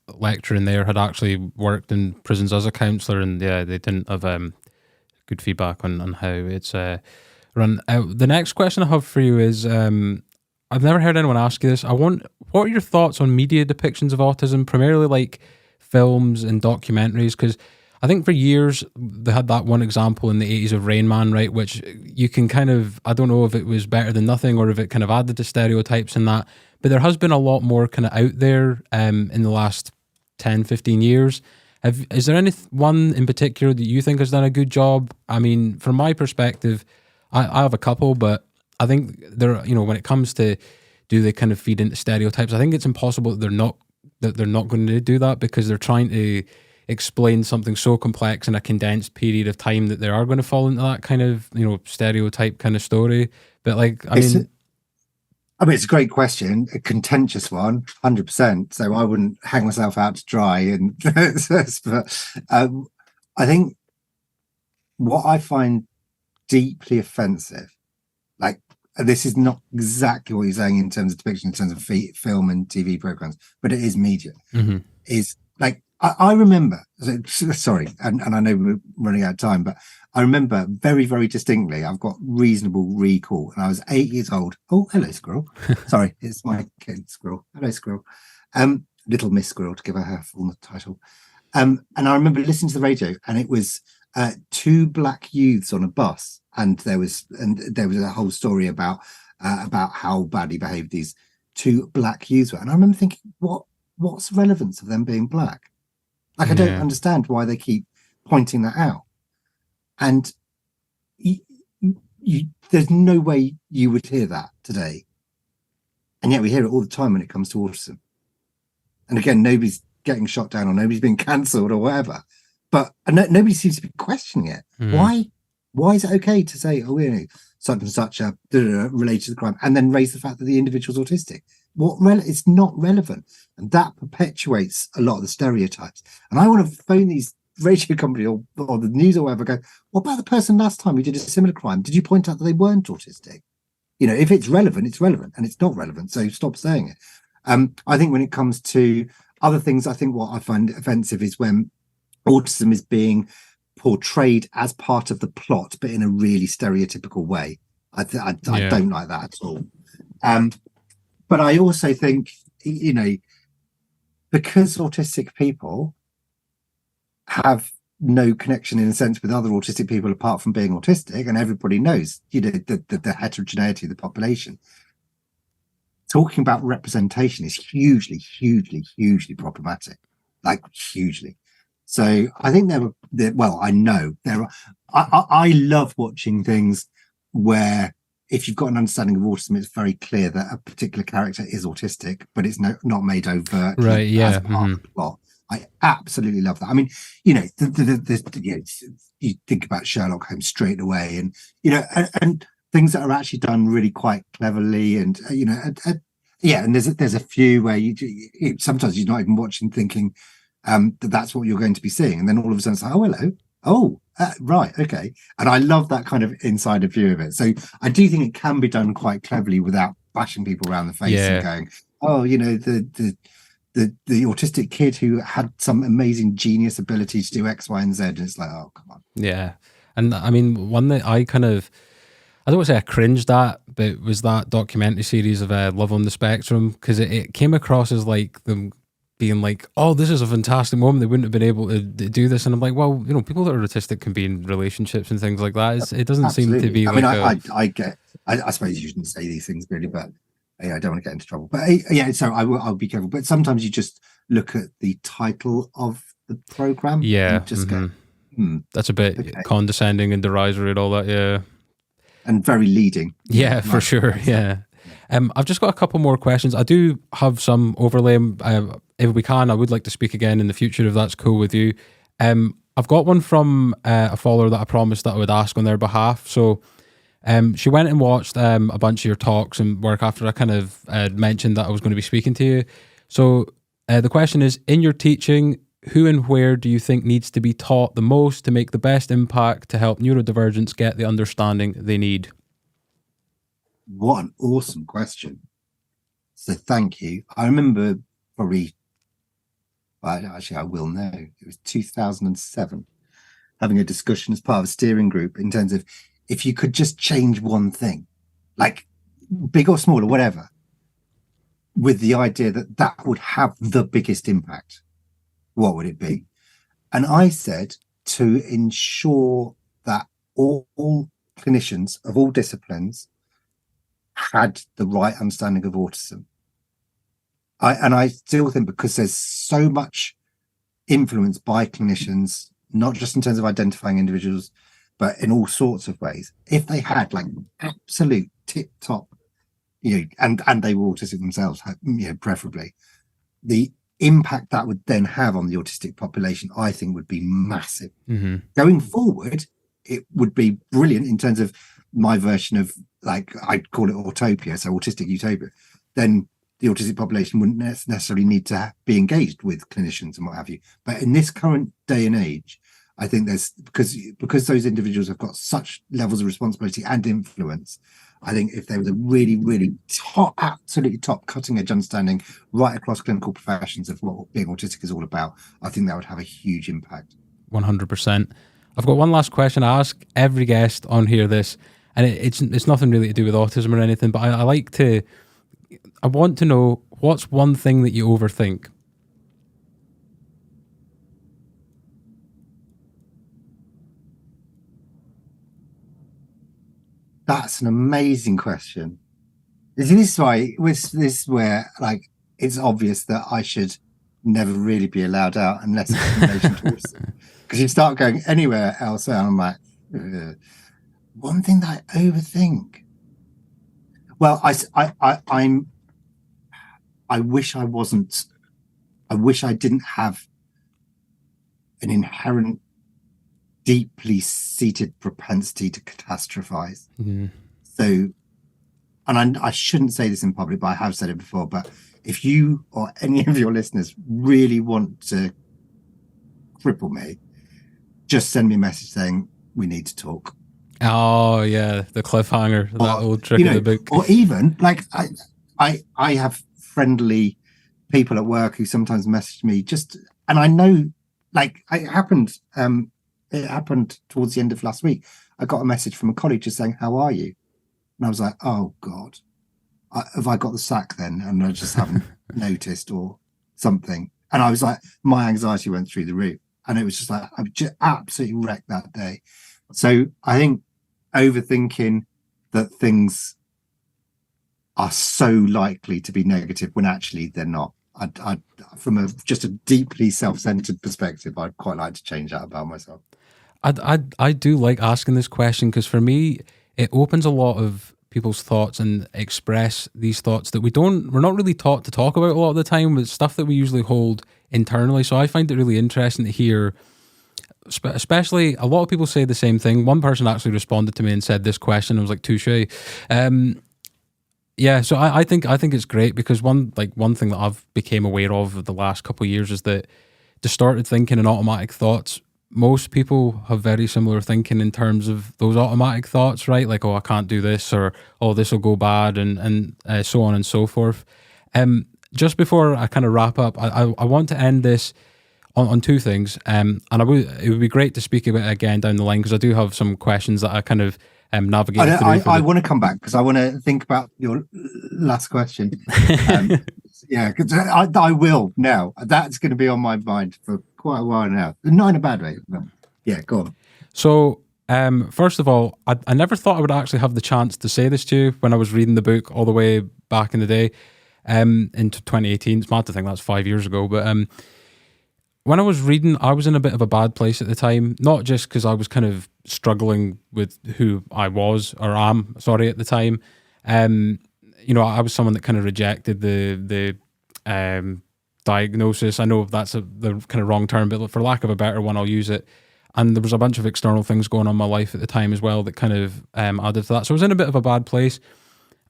lecturing there had actually worked in prisons as a counsellor, and they didn't have good feedback on how it's run. The next question I have for you is, I've never heard anyone ask you this. What are your thoughts on media depictions of autism, primarily like films and documentaries? Because I think for years they had that one example in the 80s of Rain Man, right? Which you can kind of, I don't know if it was better than nothing or if it kind of added to stereotypes and that, but there has been a lot more kind of out there in the last 10, 15 years. Is there any one in particular that you think has done a good job? I mean, from my perspective, I have a couple, but I think when it comes to do they kind of feed into stereotypes, I think it's impossible that they're not going to do that, because they're trying to explain something so complex in a condensed period of time that they are going to fall into that kind of stereotype kind of story. But it's a great question, a contentious one, 100%. So I wouldn't hang myself out to dry. But I think what I find deeply offensive, like, this is not exactly what you're saying in terms of depiction, in terms of film and TV programs, but it is media. Mm-hmm. Is like, I remember, sorry, and I know we're running out of time, but I remember very, very distinctly, I've got reasonable recall, and I was 8 years old. Oh, hello, squirrel. Sorry, it's my kid, squirrel. Hello, squirrel. Little Miss Squirrel, to give her full title. And I remember listening to the radio, and it was two black youths on a bus, and there was a whole story about how badly behaved these two black youths were. And I remember thinking, what's the relevance of them being black? Like, I don't understand why they keep pointing that out. And there's no way you would hear that today. And yet we hear it all the time when it comes to autism. And again, nobody's getting shot down or nobody's been cancelled or whatever. But nobody seems to be questioning it. Why is it okay to say, such and such related to the crime, and then raise the fact that the individual's autistic? It's not relevant, and that perpetuates a lot of the stereotypes. And I want to phone these radio company or the news or whatever, go, what about the person last time who did a similar crime? Did you point out that they weren't autistic? If it's relevant, it's relevant, and it's not relevant, so stop saying it. I think when it comes to other things, I think what I find offensive is when autism is being portrayed as part of the plot, but in a really stereotypical way. I don't like that at all. But I also think, because autistic people have no connection in a sense with other autistic people apart from being autistic, and everybody knows, the heterogeneity of the population. Talking about representation is hugely, hugely, hugely problematic, like hugely. So I think I know there are. I love watching things where, if you've got an understanding of autism, it's very clear that a particular character is autistic, but it's not made overt. Right, yeah. As part of the plot. I absolutely love that. I mean, you know, you think about Sherlock Holmes straight away, and and things that are actually done really quite cleverly, and yeah, and there's a few where sometimes you're not even watching, thinking that's what you're going to be seeing, and then all of a sudden it's like, oh, hello, oh, right, okay, and I love that kind of insider view of it. So I do think it can be done quite cleverly without bashing people around the face and going, oh, the autistic kid who had some amazing genius ability to do X, Y, and Z. And it's like, oh, come on. Yeah. And I mean, one that I don't want to say I cringed at, but was that documentary series of Love on the Spectrum, because it came across as like them being like, oh, this is a fantastic moment. They wouldn't have been able to do this. And I'm like, well, people that are autistic can be in relationships and things like that. It doesn't seem to be I suppose you shouldn't say these things really, but I don't want to get into trouble, but so I'll be careful. But sometimes you just look at the title of the program, and just go, that's a bit condescending and derisory and all that, yeah, and very leading. Yeah, for sure, yeah. I've just got a couple more questions. I do have some overlay. If we can, I would like to speak again in the future, if that's cool with you. I've got one from a follower that I promised that I would ask on their behalf. So. She went and watched a bunch of your talks and work after I kind of mentioned that I was going to be speaking to you. So the question is, in your teaching, who and where do you think needs to be taught the most to make the best impact to help neurodivergents get the understanding they need? What an awesome question. So thank you. I remember actually I will know, it was 2007, having a discussion as part of a steering group in terms of, if you could just change one thing, like big or small or whatever, with the idea that would have the biggest impact, what would it be? And I said, to ensure that all clinicians of all disciplines had the right understanding of autism. I still think, because there's so much influence by clinicians, not just in terms of identifying individuals, but in all sorts of ways, if they had like absolute tip top, and they were autistic themselves, preferably, the impact that would then have on the autistic population, I think, would be massive. Mm-hmm. Going forward, it would be brilliant in terms of my version of, like, I'd call it Autopia, so autistic utopia. Then the autistic population wouldn't necessarily need to be engaged with clinicians and what have you. But in this current day and age, I think there's, because those individuals have got such levels of responsibility and influence, I think if there was a really, really top, absolutely top cutting edge understanding right across clinical professions of what being autistic is all about, I think that would have a huge impact. 100%. I've got one last question. I ask every guest on here this, and it's nothing really to do with autism or anything, but I want to know, what's one thing that you overthink? That's an amazing question. This is where, like, it's obvious that I should never really be allowed out unless it's in relation to autism. Because you start going anywhere else, and I'm like, ugh. One thing that I overthink. Well, I wish I wasn't. I wish I didn't have an inherent, deeply seated propensity to catastrophize. Mm-hmm. So, and I shouldn't say this in public, but I have said it before, but if you or any of your listeners really want to cripple me, just send me a message saying we need to talk. Oh yeah, the cliffhanger, that old trick of the book. Or even, like, I have friendly people at work who sometimes message me, and I know, like, it happened towards the end of last week. I got a message from a colleague just saying, how are you? And I was like, oh God, have I got the sack then? And I just haven't noticed or something. And I was like, my anxiety went through the roof, and it was just like, I just absolutely wrecked that day. So I think overthinking that things are so likely to be negative when actually they're not. I from just a deeply self-centered perspective, I'd quite like to change that about myself. I do like asking this question, because for me, it opens a lot of people's thoughts and express these thoughts that we're not really taught to talk about a lot of the time, but stuff that we usually hold internally. So I find it really interesting to hear, especially a lot of people say the same thing. One person actually responded to me and said this question. I was like, touche. Yeah, so I think it's great because one thing that I've became aware of the last couple of years is that distorted thinking and automatic thoughts, most people have very similar thinking in terms of those automatic thoughts, right? Like, oh, I can't do this, or oh, this will go bad, and so on and so forth. Just before I kind of wrap up, I want to end this on two things, and it would be great to speak about it again down the line because I do have some questions that I kind of navigate through. I want to come back because I want to think about your last question. Yeah, because I will now. That's going to be on my mind for quite a while now. Not in a bad way. But yeah, go on. So, first of all, I never thought I would actually have the chance to say this to you when I was reading the book all the way back in the day, into 2018. It's mad to think that's 5 years ago, but when I was reading, I was in a bit of a bad place at the time, not just because I was kind of struggling with who I was or am, sorry, at the time. I was someone that kind of rejected the diagnosis. I know that's the kind of wrong term, but for lack of a better one, I'll use it. And there was a bunch of external things going on in my life at the time as well that kind of added to that. So I was in a bit of a bad place.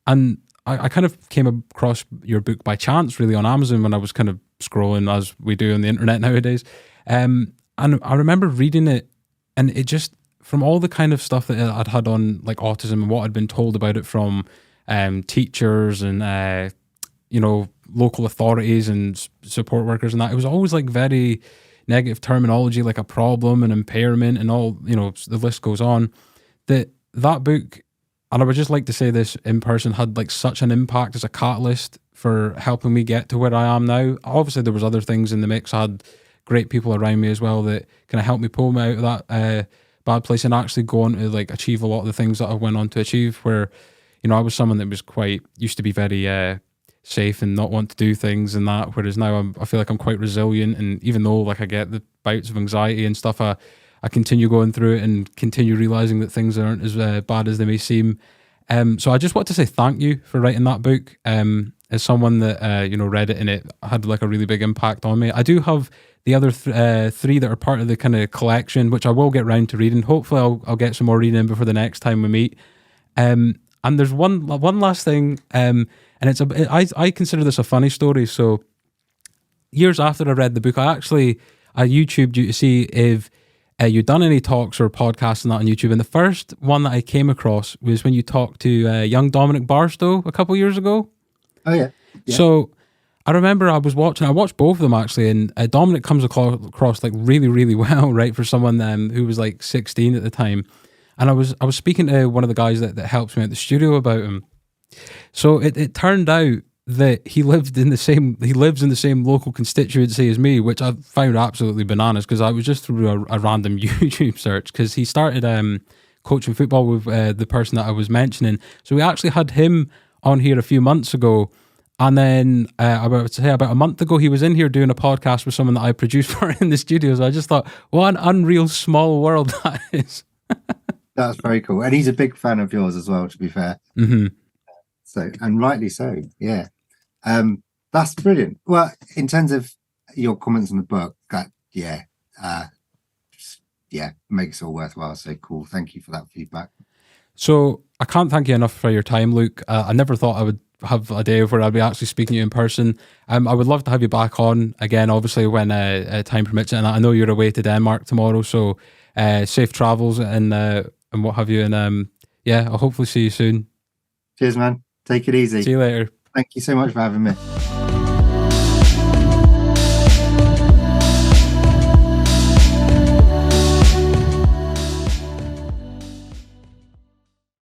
And I kind of came across your book by chance, really, on Amazon when I was kind of scrolling, as we do on the internet nowadays. And I remember reading it, and it just, from all the kind of stuff that I'd had on like autism and what I'd been told about it from teachers and local authorities and support workers and that, it was always like very negative terminology, like a problem and impairment and all, the list goes on. That book, and I would just like to say this in person, had like such an impact as a catalyst for helping me get to where I am now. Obviously there was other things in the mix. I had great people around me as well that kind of helped me pull me out of that bad place and actually go on to like achieve a lot of the things that I went on to achieve, where I was someone that was used to be very safe and not want to do things and that, whereas now I feel like I'm quite resilient, and even though like I get the bouts of anxiety and stuff, I continue going through it and continue realizing that things aren't as bad as they may seem. So I just want to say thank you for writing that book. As someone that read it and it had like a really big impact on me. I do have the other three that are part of the kind of collection, which I will get round to reading. Hopefully I'll get some more reading in before the next time we meet. And there's one last thing, and I consider this a funny story. So years after I read the book, I YouTubed you to see if you'd done any talks or podcasts and that on YouTube. And the first one that I came across was when you talked to young Dominic Barstow a couple years ago. Oh yeah. So I remember I watched both of them actually, and Dominic comes across like really, really well, right, for someone who was like 16 at the time. And I was speaking to one of the guys that helps me at the studio about him. So it turned out that he lives in the same local constituency as me, which I found absolutely bananas because I was just through a random YouTube search, because he started coaching football with the person that I was mentioning. So we actually had him on here a few months ago, and then about a month ago he was in here doing a podcast with someone that I produced for in the studio. So I just thought, what an unreal small world that is. That's very cool, and he's a big fan of yours as well, to be fair. Mm-hmm. So, and rightly so, yeah. That's brilliant. Well, in terms of your comments on the book, that makes it all worthwhile. So cool. Thank you for that feedback. So I can't thank you enough for your time, Luke. I never thought I would have a day where I'll be actually speaking to you in person. I would love to have you back on again, obviously, when time permits it. And I know you're away to Denmark tomorrow, so safe travels and what have you. And I'll hopefully see you soon. Cheers, man. Take it easy. See you later. Thank you so much for having me.